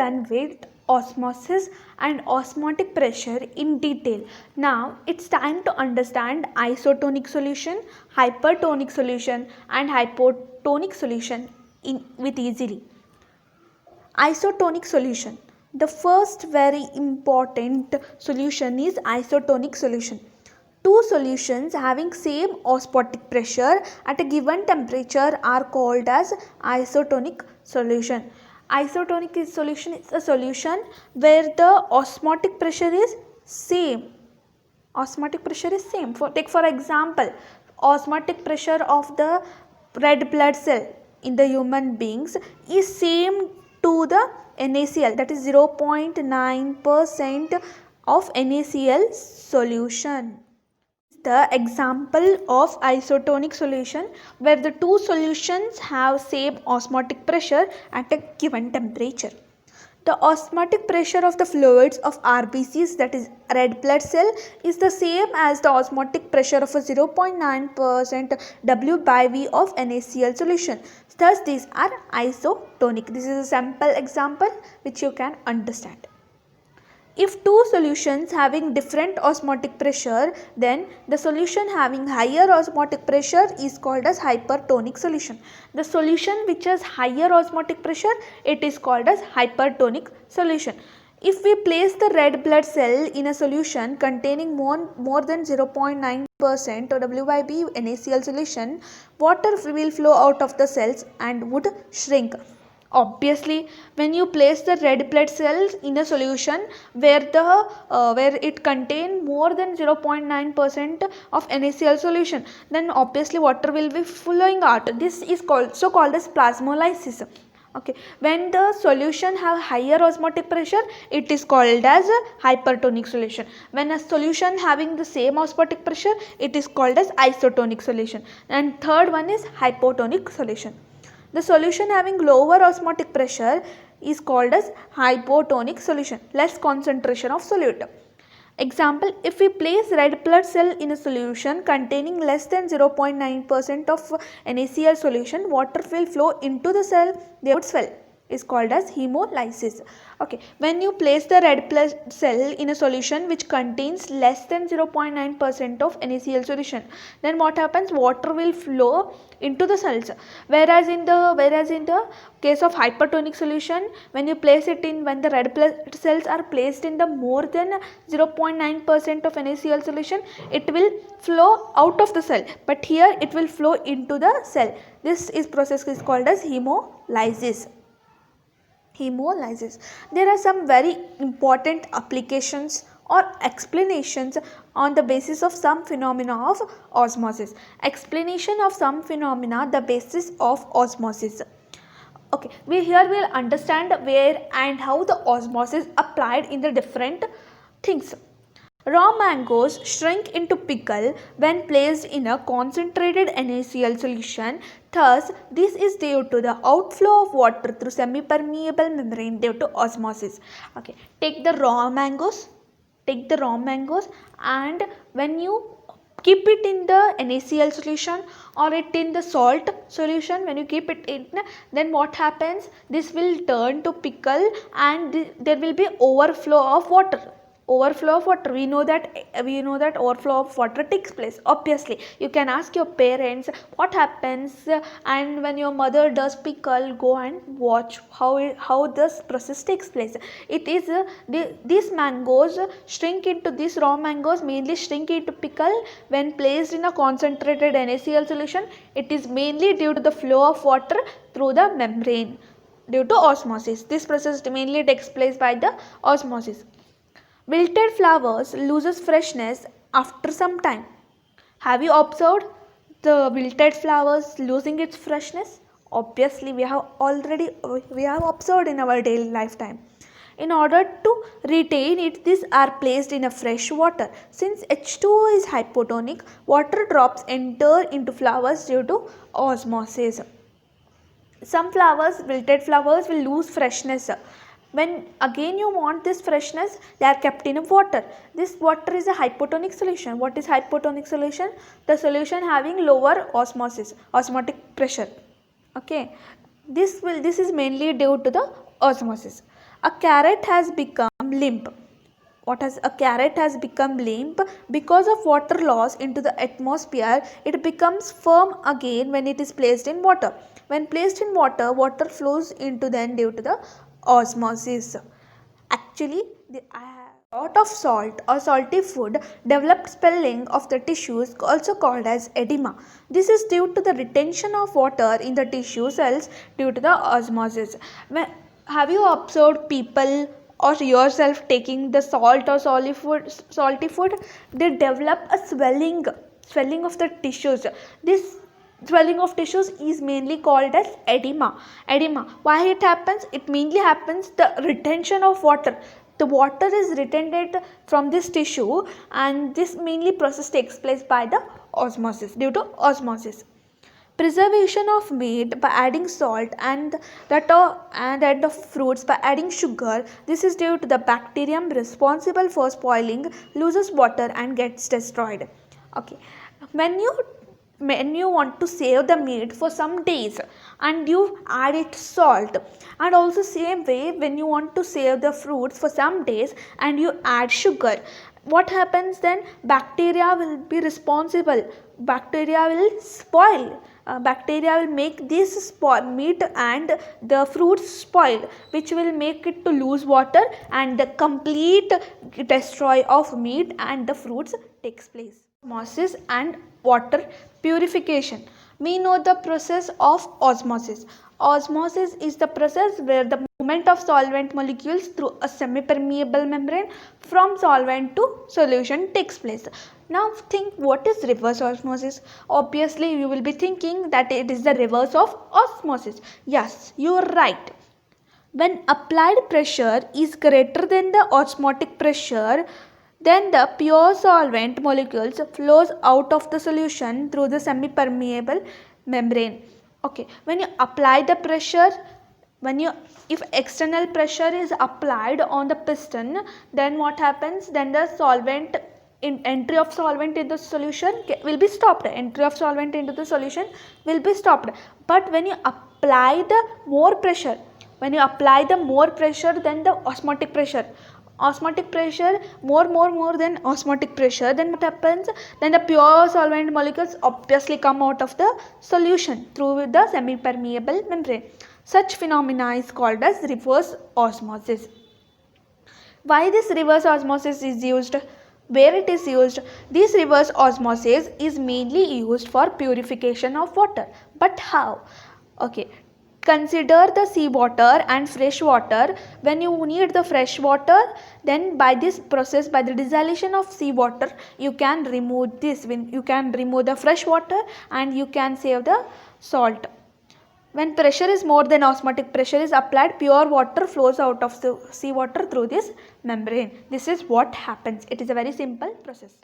done with osmosis and osmotic pressure in detail. Now it's time to understand isotonic solution, hypertonic solution and hypotonic solution with easily. Isotonic solution. The first very important solution is isotonic solution. Two solutions having same osmotic pressure at a given temperature are called as isotonic solution. Isotonic solution is a solution where the osmotic pressure is same. Osmotic pressure is same. Take for example, osmotic pressure of the red blood cell in the human beings is same to the NaCl, that is 0.9% of NaCl solution. The example of isotonic solution where the two solutions have same osmotic pressure at a given temperature. The osmotic pressure of the fluids of RBCs, that is red blood cell, is the same as the osmotic pressure of a 0.9% W/V of NaCl solution. Thus these are isotonic. This is a sample example which you can understand. If two solutions having different osmotic pressure, then the solution having higher osmotic pressure is called as hypertonic solution. The solution which has higher osmotic pressure, it is called as hypertonic solution. If we place the red blood cell in a solution containing more than 0.9% W/V NaCl solution, water will flow out of the cells and would shrink. Obviously, when you place the red blood cells in a solution where it contain more than 0.9% of NaCl solution, then obviously water will be flowing out. This is also called as plasmolysis. Okay, when the solution have higher osmotic pressure, it is called as a hypertonic solution. When a solution having the same osmotic pressure, it is called as isotonic solution. And third one is hypotonic solution. The solution having lower osmotic pressure is called as hypotonic solution, less concentration of solute. Example, if we place red blood cell in a solution containing less than 0.9% of NaCl solution, water will flow into the cell, they would swell, is called as hemolysis. Okay, when you place the red blood cell in a solution which contains less than 0.9% of NaCl solution, then what happens? Water will flow into the cells. Whereas in the case of hypertonic solution, when you place it in, when the red blood cells are placed in the more than 0.9% of NaCl solution, it will flow out of the cell. But here it will flow into the cell. This process is called as hemolysis. There are some very important applications or explanations on the basis of some phenomena of osmosis. Explanation of some phenomena, the basis of osmosis. Okay, here we will understand where and how the osmosis applied in the different things. Raw mangoes shrink into pickle when placed in a concentrated NaCl solution. Thus, this is due to the outflow of water through semi-permeable membrane due to osmosis. Okay, take the raw mangoes and when you keep it in the NaCl solution or it in the salt solution, when you keep it in, then what happens? This will turn to pickle and there will be overflow of water. We know that overflow of water takes place. Obviously, you can ask your parents what happens, and when your mother does pickle, go and watch how this process takes place. It is these mangoes shrink into, these raw mangoes mainly shrink into pickle when placed in a concentrated NaCl solution. It is mainly due to the flow of water through the membrane due to osmosis. This process mainly takes place by the osmosis. Wilted flowers loses freshness after some time. Have you observed the wilted flowers losing its freshness? Obviously, we have observed in our daily lifetime. In order to retain it, these are placed in a fresh water. Since H2O is hypotonic, water drops enter into flowers due to osmosis. Some flowers, wilted flowers, will lose freshness. When again you want this freshness, they are kept in a water. This water is a hypotonic solution. What is hypotonic solution? The solution having lower osmotic pressure. Okay, this is mainly due to the osmosis. A carrot has become limp. A carrot has become limp because of water loss into the atmosphere. It becomes firm again when it is placed in water. When placed in water, water flows into them due to the osmosis. Actually, a lot of salt or salty food developed swelling of the tissues, also called as edema. This is due to the retention of water in the tissue cells due to the osmosis. Have you observed people or yourself taking the salt or salty food? They develop a swelling of the tissues. This swelling of tissues is mainly called as edema. Why it happens? It mainly happens the retention of water. The water is retained from this tissue, and this mainly process takes place by the osmosis, due to osmosis. Preservation of meat by adding salt and that of fruits by adding sugar. This is due to the bacterium responsible for spoiling loses water and gets destroyed. Okay, when you want to save the meat for some days and you add it salt, and also same way when you want to save the fruits for some days and you add sugar, what happens then? Bacteria will be responsible. Bacteria will spoil. Bacteria will make this meat and the fruits spoil, which will make it to lose water, and the complete destroy of meat and the fruits takes place. Osmosis and water purification. We know the process of osmosis. Osmosis is the process where the movement of solvent molecules through a semi-permeable membrane from solvent to solution takes place. Now think, what is reverse osmosis? Obviously you will be thinking that it is the reverse of osmosis. Yes, you are right. When applied pressure is greater than the osmotic pressure, then the pure solvent molecules flows out of the solution through the semi-permeable membrane. Okay, when you apply the pressure, if external pressure is applied on the piston, then what happens? Then the solvent entry of solvent in the solution will be stopped. Entry of solvent into the solution will be stopped. But when you apply the more pressure, then the osmotic pressure, more than osmotic pressure, then what happens? Then the pure solvent molecules obviously come out of the solution through the semi-permeable membrane. Such phenomena is called as reverse osmosis. Why this reverse osmosis is used? Where it is used? This reverse osmosis is mainly used for purification of water. But how? Okay. Consider the seawater and fresh water. When you need the fresh water, then by this process, by the dissolution of seawater, you can remove this. You can remove the fresh water and you can save the salt. When pressure is more than osmotic pressure is applied, pure water flows out of the seawater through this membrane. This is what happens. It is a very simple process.